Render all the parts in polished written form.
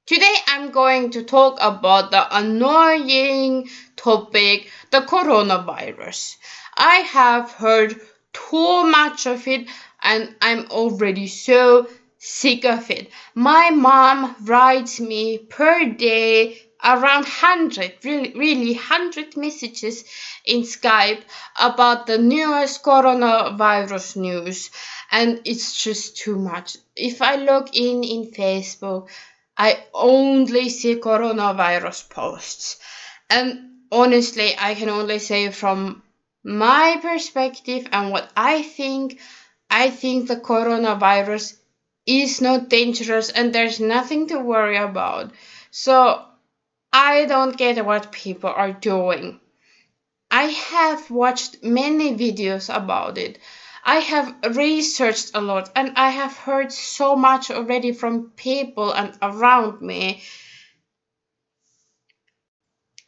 Today I'm going to talk about the annoying topic, the coronavirus. I have heard too much of it and I'm already so sick of it. My mom writes me per day around 100, really 100 messages in Skype about the newest coronavirus news, and it's just too much. If I log in Facebook, I only see coronavirus posts. And honestly, I can only say from my perspective and what I think the coronavirus is not dangerous and there's nothing to worry about. So I don't get what people are doing. I have watched many videos about it. I have researched a lot and I have heard so much already from people and around me.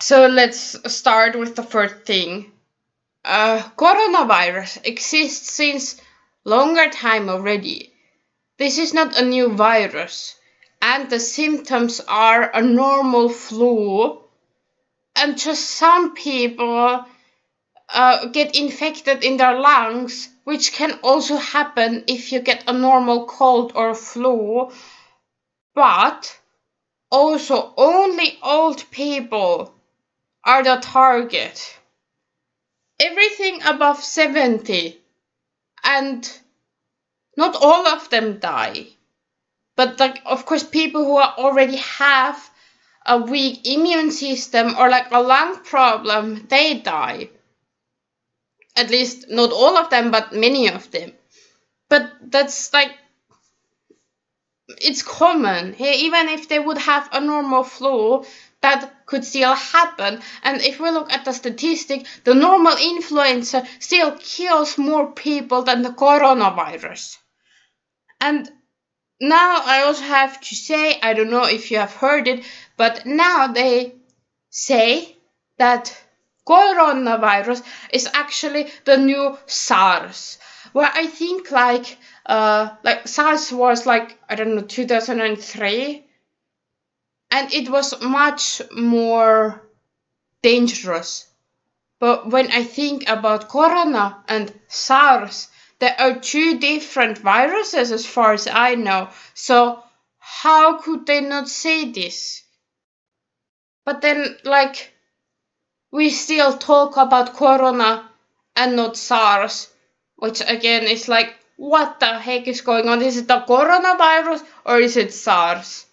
So let's start with the first thing. Coronavirus exists since longer time already. This is not a new virus, and the symptoms are a normal flu, and just some people get infected in their lungs, which can also happen if you get a normal cold or flu, but also only old people are the target. Everything above 70, and not all of them die. But like, of course, people who already have a weak immune system or like a lung problem, they die. At least not all of them, but many of them. But that's like, it's common. Hey, even if they would have a normal flu, that could still happen. And if we look at the statistic, the normal influenza still kills more people than the coronavirus. And now I also have to say, I don't know if you have heard it, but now they say that coronavirus is actually the new SARS. Where I think like SARS was like, I don't know, 2003, and it was much more dangerous. But when I think about corona and SARS, there are two different viruses as far as I know. So how could they not say this? But then, like, we still talk about corona and not SARS, which again is like, what the heck is going on? Is it the coronavirus or is it SARS?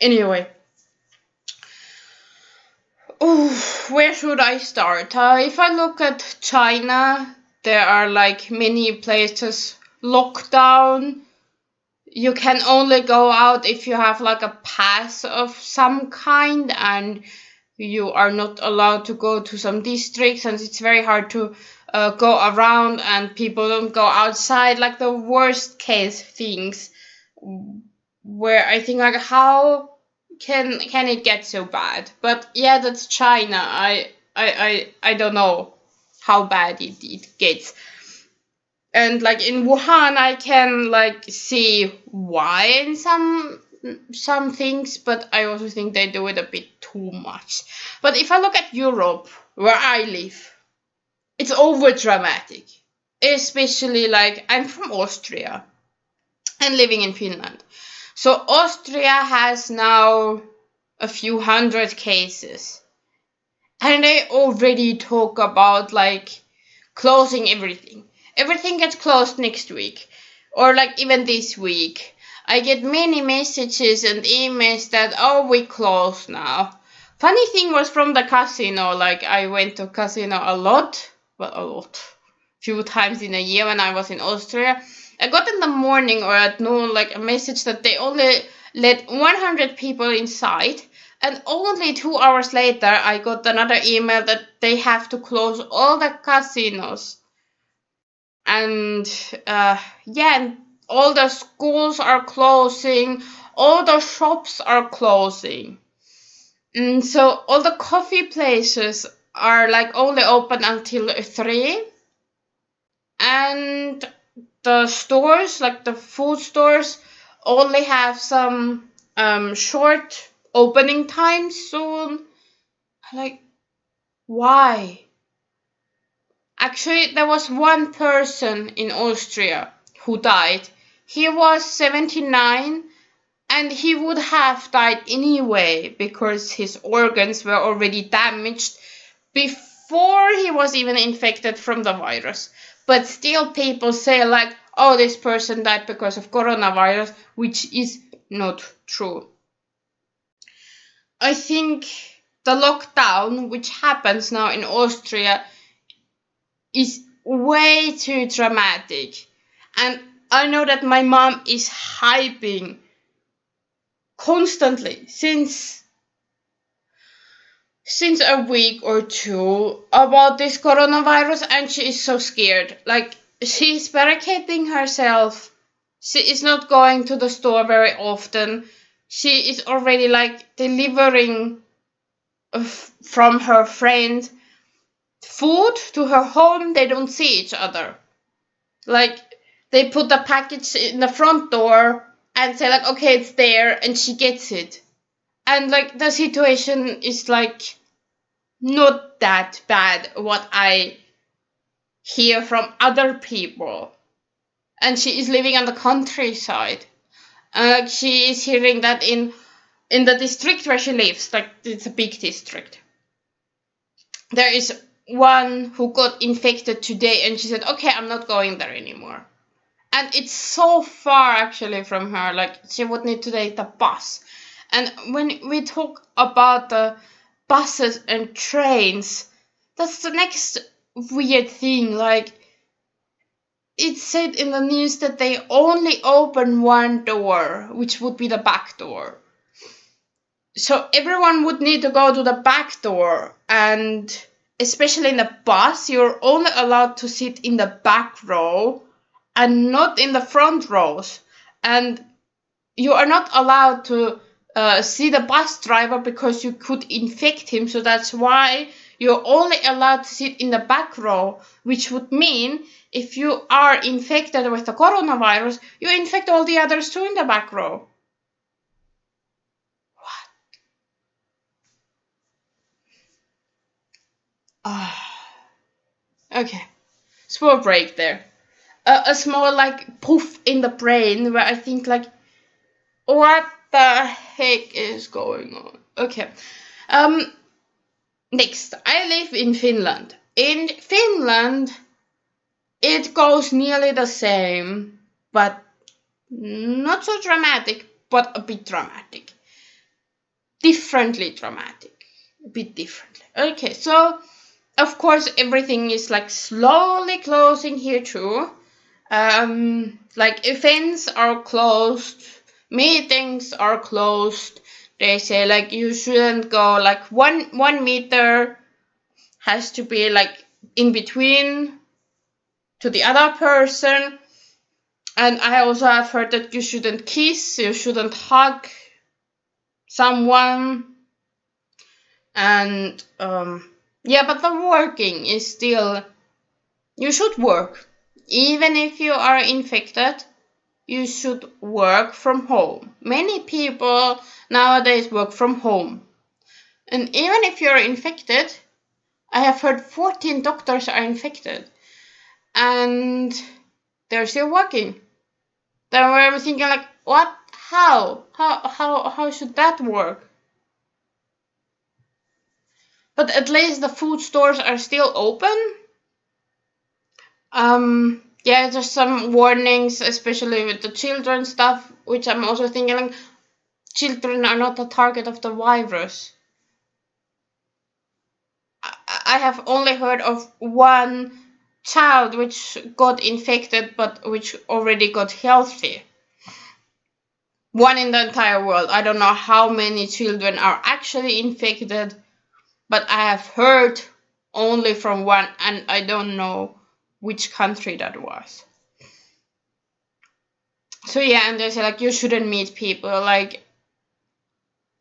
Anyway. Where should I start? If I look at China, there are like many places locked down. You can only go out if you have like a pass of some kind, and you are not allowed to go to some districts, and it's very hard to go around, and people don't go outside, like the worst case things, where I think like, how can it get so bad? But yeah, that's China. I don't know how bad it gets. And like in Wuhan, I can like see why in some things, but I also think they do it a bit too much. But if I look at Europe, where I live, it's over dramatic. Especially like, I'm from Austria and living in Finland. So Austria has now a few hundred cases. And they already talk about like closing everything. Everything gets closed next week. Or like even this week. I get many messages and emails that, oh, we close now. Funny thing was from the casino. Like, I went to casino a lot. Well, a lot. Few times in a year when I was in Austria. I got in the morning or at noon like a message that they only let 100 people inside, and only 2 hours later I got another email that they have to close all the casinos. And and all the schools are closing, all the shops are closing. And so all the coffee places are like only open until 3, and the stores, like the food stores, only have some short opening times soon. Like, why? Actually, there was one person in Austria who died. He was 79 and he would have died anyway because his organs were already damaged before he was even infected from the virus. But still people say like, oh, this person died because of coronavirus, which is not true. I think the lockdown, which happens now in Austria, is way too dramatic. And I know that my mom is hyping constantly since a week or two about this coronavirus, and she is so scared. Like, she's barricading herself. She is not going to the store very often. She is already like delivering from her friend food to her home. They don't see each other. Like, they put the package in the front door and say like, okay, it's there, and she gets it. And like, the situation is like not that bad, what I hear from other people. And she is living on the countryside. She is hearing that in the district where she lives, like, it's a big district, there is one who got infected today, and she said, okay, I'm not going there anymore. And it's so far actually from her, like, she would need to take the bus. And when we talk about the buses and trains, that's the next weird thing. Like, it said in the news that they only open one door, which would be the back door. So everyone would need to go to the back door, and especially in the bus, you're only allowed to sit in the back row and not in the front rows. And you are not allowed to see the bus driver because you could infect him. So that's why you're only allowed to sit in the back row, which would mean if you are infected with the coronavirus, you infect all the others too in the back row. What? Okay. Small break there. A small like poof in the brain where I think like, what the heck is going on? Okay. Next, I live in Finland. In Finland, it goes nearly the same, but not so dramatic, but a bit dramatic. Differently dramatic. A bit differently. Okay, so of course everything is like slowly closing here too. Like, events are closed, meetings are closed. They say like you shouldn't go like 1 meter has to be like in between to the other person. And I also have heard that you shouldn't kiss, you shouldn't hug someone. And yeah, but the working is still, you should work. Even if you are infected, you should work from home. Many people nowadays work from home. And even if you're infected, I have heard 14 doctors are infected. And they're still working. They were thinking like, what? How should that work? But at least the food stores are still open. Yeah, there's some warnings, especially with the children stuff, which I'm also thinking like, children are not the target of the virus. I have only heard of one child which got infected, but which already got healthy. One in the entire world. I don't know how many children are actually infected, but I have heard only from one, and I don't know which country that was. So yeah, and they say like you shouldn't meet people. Like,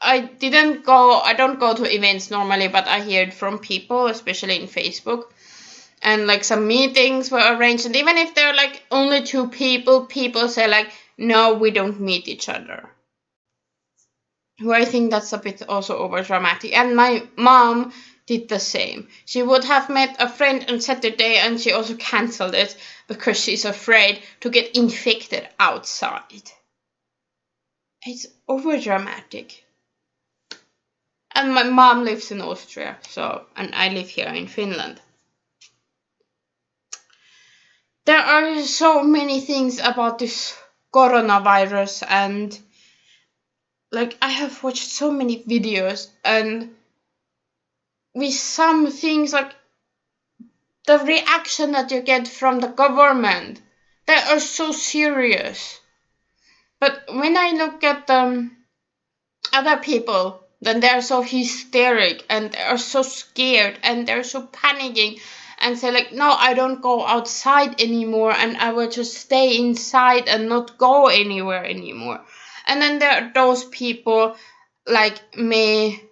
I don't go to events normally, but I hear it from people, especially in Facebook. And like some meetings were arranged, and even if there are like only 2 people, people say like no, we don't meet each other. Who I think that's a bit also over dramatic. And my mom did the same. She would have met a friend on Saturday and she also cancelled it because she's afraid to get infected outside. It's over dramatic. And my mom lives in Austria, and I live here in Finland. There are so many things about this coronavirus, and like I have watched so many videos, and with some things like the reaction that you get from the government, they are so serious. But when I look at other people, then they're so hysteric and they're so scared and they're so panicking and say like, no, I don't go outside anymore and I will just stay inside and not go anywhere anymore. And then there are those people like me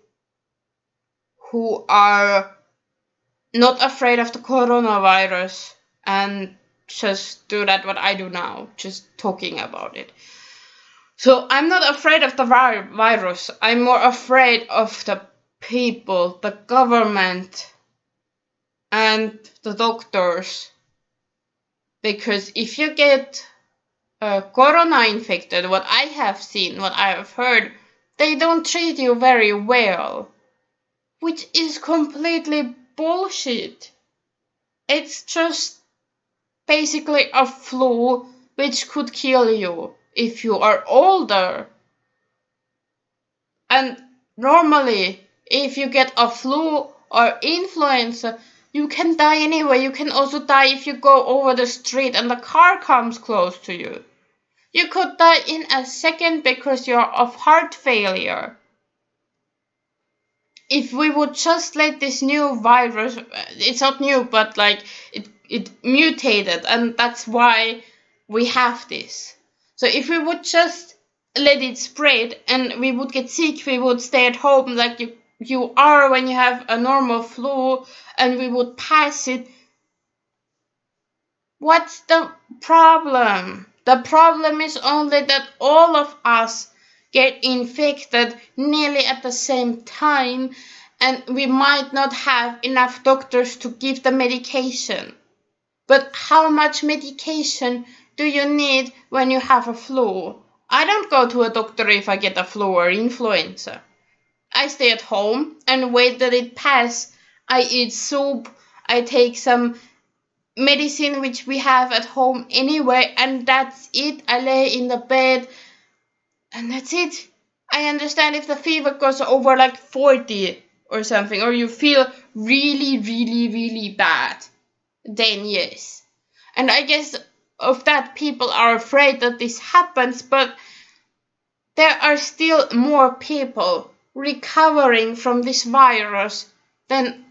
who are not afraid of the coronavirus and just do that what I do now, just talking about it. So I'm not afraid of the virus. I'm more afraid of the people, the government, and the doctors. Because if you get corona infected, what I have seen, what I have heard, they don't treat you very well. Which is completely bullshit. It's just basically a flu which could kill you if you are older. And normally, if you get a flu or influenza, you can die anyway. You can also die if you go over the street and the car comes close to you. You could die in a second because you're of heart failure. If we would just let this new virus, it's not new, but like it mutated, and that's why we have this. So if we would just let it spread and we would get sick, we would stay at home like you are when you have a normal flu, and we would pass it. What's the problem? The problem is only that all of us get infected nearly at the same time, and we might not have enough doctors to give the medication. But how much medication do you need when you have a flu? I don't go to a doctor if I get a flu or influenza. I stay at home and wait that it pass. I eat soup, I take some medicine which we have at home anyway, and that's it. I lay in the bed and that's it. I understand if the fever goes over like 40 or something, or you feel really, really, really bad, then yes. And I guess of that people are afraid that this happens, but there are still more people recovering from this virus than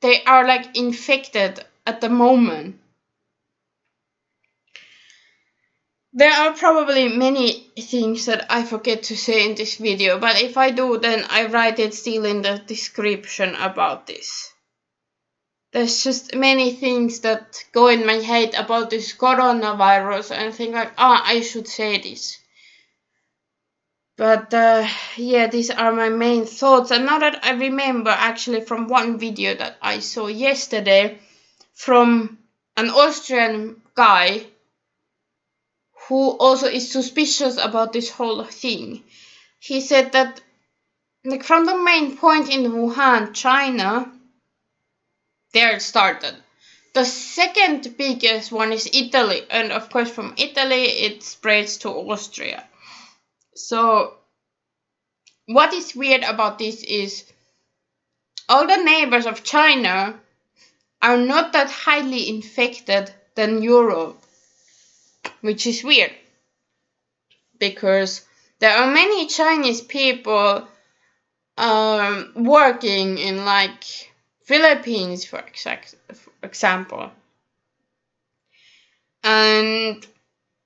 they are like infected at the moment. There are probably many things that I forget to say in this video, but if I do, then I write it still in the description about this. There's just many things that go in my head about this coronavirus and think like, I should say this. But yeah, these are my main thoughts. And now that I remember actually from one video that I saw yesterday from an Austrian guy who also is suspicious about this whole thing. He said that like from the main point in Wuhan, China, there it started. The second biggest one is Italy, and of course from Italy it spreads to Austria. So what is weird about this is all the neighbors of China are not that highly infected than Europe, which is weird because there are many Chinese people working in like Philippines, for example, and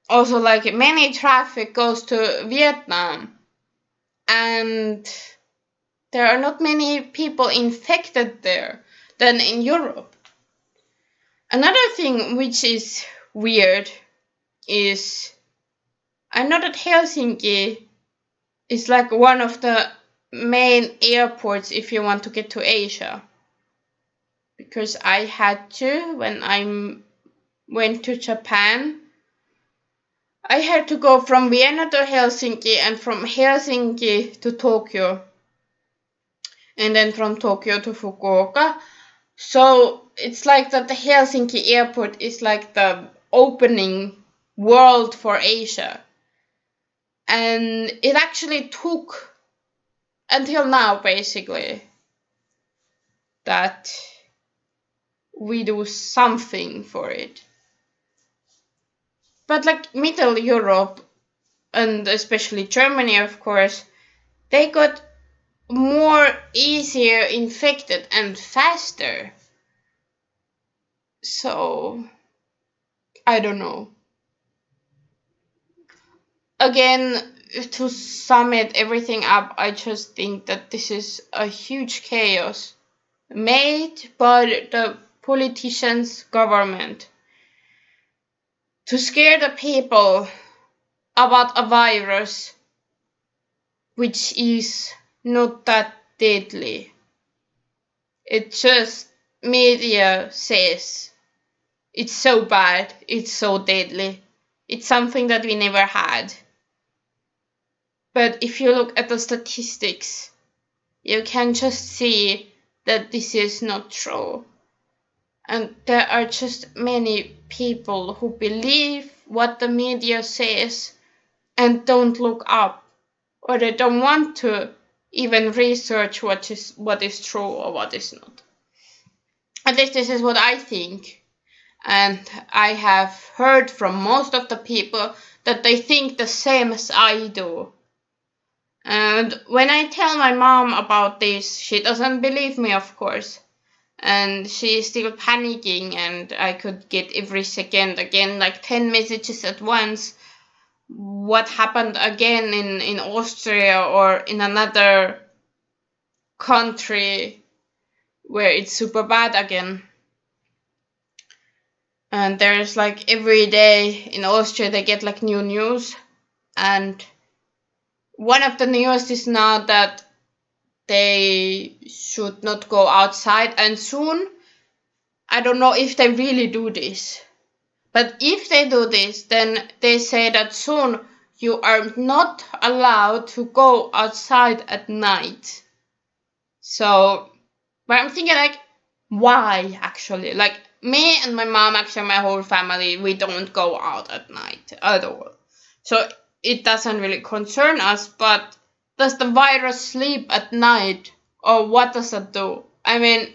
also like many traffic goes to Vietnam, and there are not many people infected there than in Europe. Another thing which is weird is I know that Helsinki is like one of the main airports if you want to get to Asia. Because I had to when I went to Japan. I had to go from Vienna to Helsinki and from Helsinki to Tokyo. And then from Tokyo to Fukuoka. So it's like that the Helsinki airport is like the opening world for Asia. And it actually took until now, basically, that we do something for it. But like Middle Europe, and especially Germany, of course, they got more easier infected and faster. So, I don't know. Again, to sum it everything up, I just think that this is a huge chaos made by the politicians' government to scare the people about a virus which is not that deadly. It just media says it's so bad, it's so deadly, it's something that we never had. But if you look at the statistics, you can just see that this is not true. And there are just many people who believe what the media says and don't look up, or they don't want to even research what is true or what is not. At least this is what I think. And I have heard from most of the people that they think the same as I do. And when I tell my mom about this, she doesn't believe me, of course. And she is still panicking, and I could get every second again like 10 messages at once. What happened again in Austria or in another country where it's super bad again. And there's like every day in Austria they get like new news. And one of the news is now that they should not go outside, and soon, I don't know if they really do this, but if they do this, then they say that soon you are not allowed to go outside at night. So, but I'm thinking like, why actually? Like me and my mom, actually my whole family, we don't go out at night at all. So it doesn't really concern us, but does the virus sleep at night, or what does it do? I mean,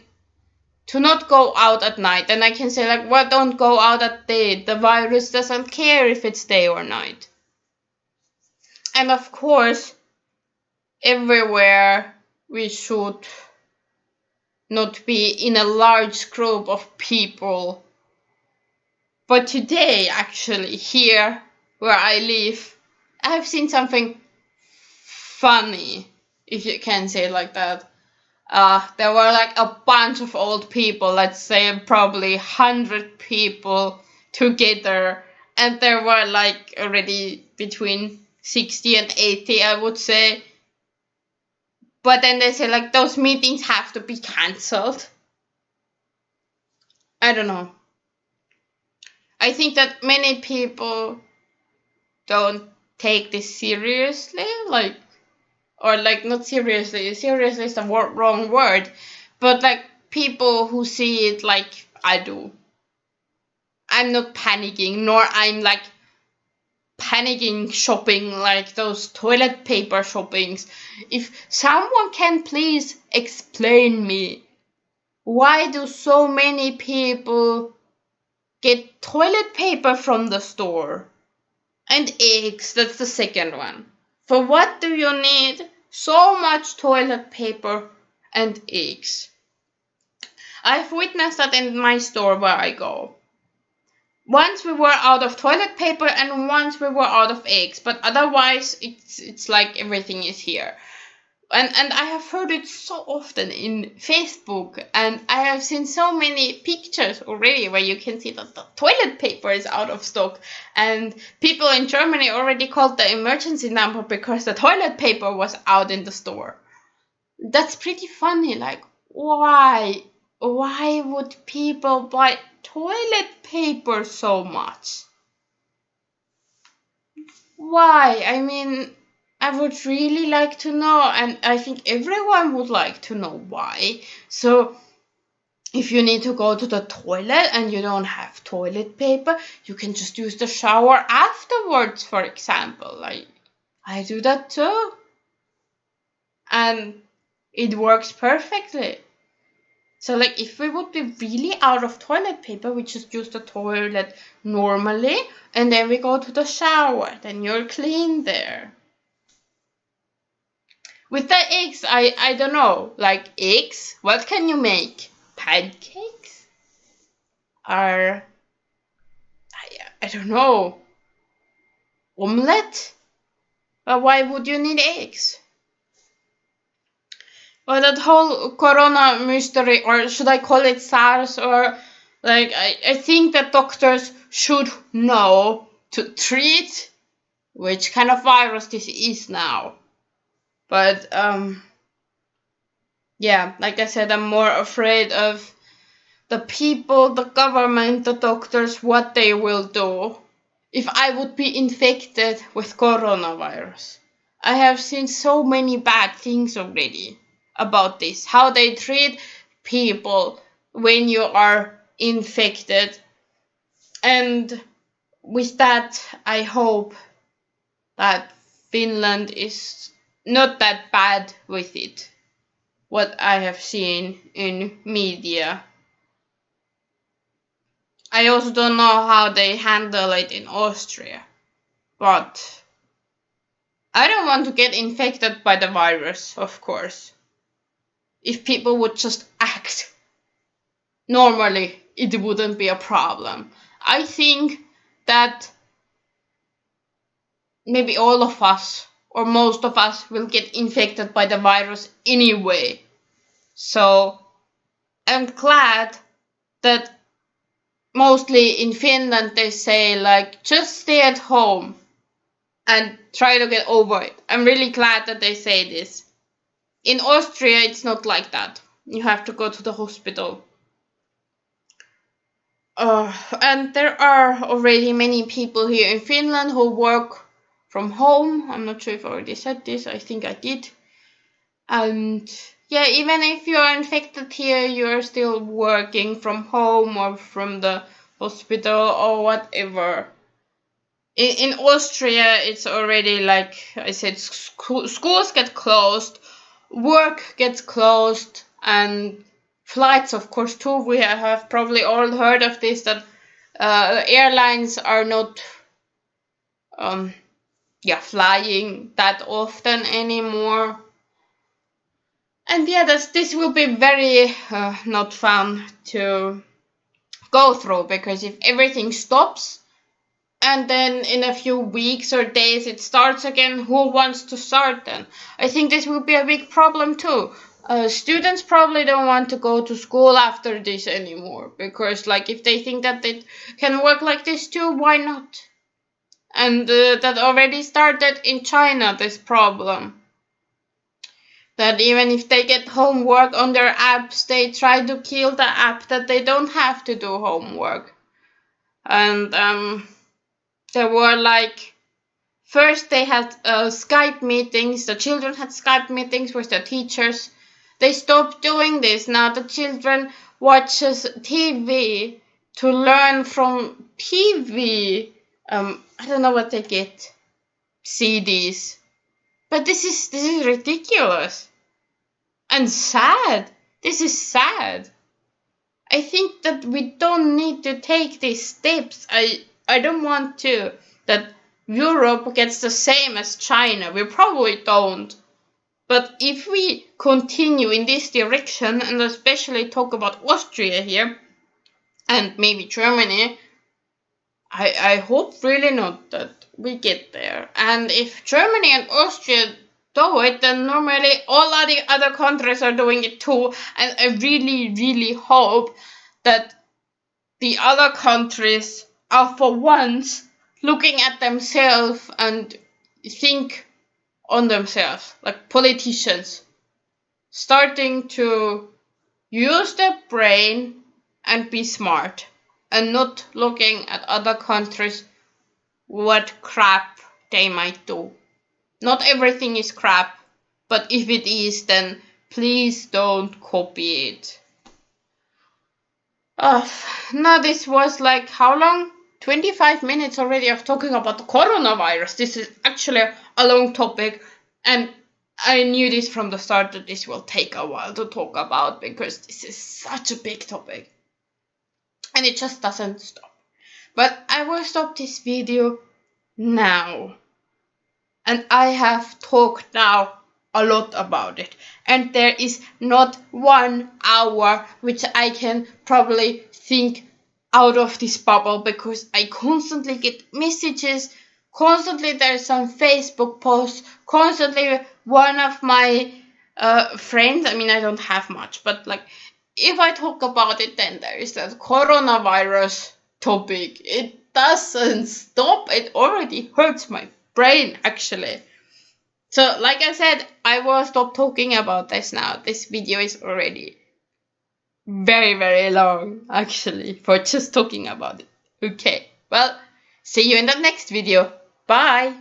to not go out at night, and I can say like, well, don't go out at day. The virus doesn't care if it's day or night. And of course, everywhere we should not be in a large group of people. But today, actually, here where I live, I have seen something funny, if you can say it like that. There were like a bunch of old people, let's say probably 100 people together, and there were like already between 60 and 80, I would say. But then they say like those meetings have to be cancelled. I don't know. I think that many people don't take this seriously, like, or like not seriously. Seriously is the wrong word, but like people who see it like I do. I'm not panicking, nor I'm like panicking shopping like those toilet paper shoppings. If someone can please explain me, why do so many people get toilet paper from the store? And eggs, that's the second one. For what do you need so much toilet paper and eggs? I've witnessed that in my store where I go. Once we were out of toilet paper and once we were out of eggs, but otherwise it's like everything is here. and I have heard it so often in Facebook, and I have seen so many pictures already where you can see that the toilet paper is out of stock, and people in Germany already called the emergency number because the toilet paper was out in the store. That's pretty funny. Like, why? Why would people buy toilet paper so much? Why? I mean, I would really like to know, and I think everyone would like to know why. So, if you need to go to the toilet and you don't have toilet paper, you can just use the shower afterwards, for example. Like, I do that too. And it works perfectly. So, like, if we would be really out of toilet paper, we just use the toilet normally, and then we go to the shower. Then you're clean there. With the eggs, I don't know. Like, eggs, what can you make? Pancakes? Or, I don't know. Omelette? But why would you need eggs? Well, that whole corona mystery, or should I call it SARS, or like, I think that doctors should know to treat which kind of virus this is now. But, yeah, like I said, I'm more afraid of the people, the government, the doctors, what they will do if I would be infected with coronavirus. I have seen so many bad things already about this, how they treat people when you are infected. And with that, I hope that Finland is not that bad with it, what I have seen in media. I also don't know how they handle it in Austria, but I don't want to get infected by the virus, of course. If people would just act normally, it wouldn't be a problem. I think that maybe all of us, or most of us, will get infected by the virus anyway. So I'm glad that mostly in Finland they say, like, just stay at home and try to get over it. I'm really glad that they say this. In Austria, it's not like that. You have to go to the hospital. And there are already many people here in Finland who work from home. I'm not sure if I already said this. I think I did. And yeah, even if you're infected here, you're still working from home or from the hospital or whatever. In Austria, it's already, like I said, schools get closed, work gets closed, and flights, of course, too. We have probably all heard of this, that airlines are not flying that often anymore. And yeah, this will be very not fun to go through, because if everything stops and then in a few weeks or days it starts again, who wants to start then? I think this will be a big problem too. Students probably don't want to go to school after this anymore, because, like, if they think that it can work like this too, why not? And that already started in China, this problem. That even if they get homework on their apps, they try to kill the app that they don't have to do homework. And there were, like, first they had Skype meetings, the children had Skype meetings with their teachers. They stopped doing this. Now the children watches TV to learn from TV. I don't know what they get. CDs. But this is ridiculous. And sad. This is sad. I think that we don't need to take these steps. I don't want that Europe gets the same as China. We probably don't. But if we continue in this direction, and especially talk about Austria here, and maybe Germany, I hope really not that we get there. And if Germany and Austria do it, then normally all of the other countries are doing it too. And I really, really hope that the other countries are for once looking at themselves and think on themselves, like politicians, starting to use their brain and be smart and not looking at other countries what crap they might do. Not everything is crap, but if it is, then please don't copy it. Now this was like how long? 25 minutes already of talking about the coronavirus. This is actually a long topic, and I knew this from the start that this will take a while to talk about because this is such a big topic. And it just doesn't stop. But I will stop this video now. And I have talked now a lot about it. And there is not 1 hour which I can probably think out of this bubble because I constantly get messages. Constantly there's some Facebook posts. Constantly one of my friends, I mean I don't have much, but like if I talk about it, then there is that coronavirus topic. It doesn't stop. It already hurts my brain actually. So like I said, I will stop talking about this now. This video is already very, very long actually for just talking about it. Okay, well, see you in the next video. Bye.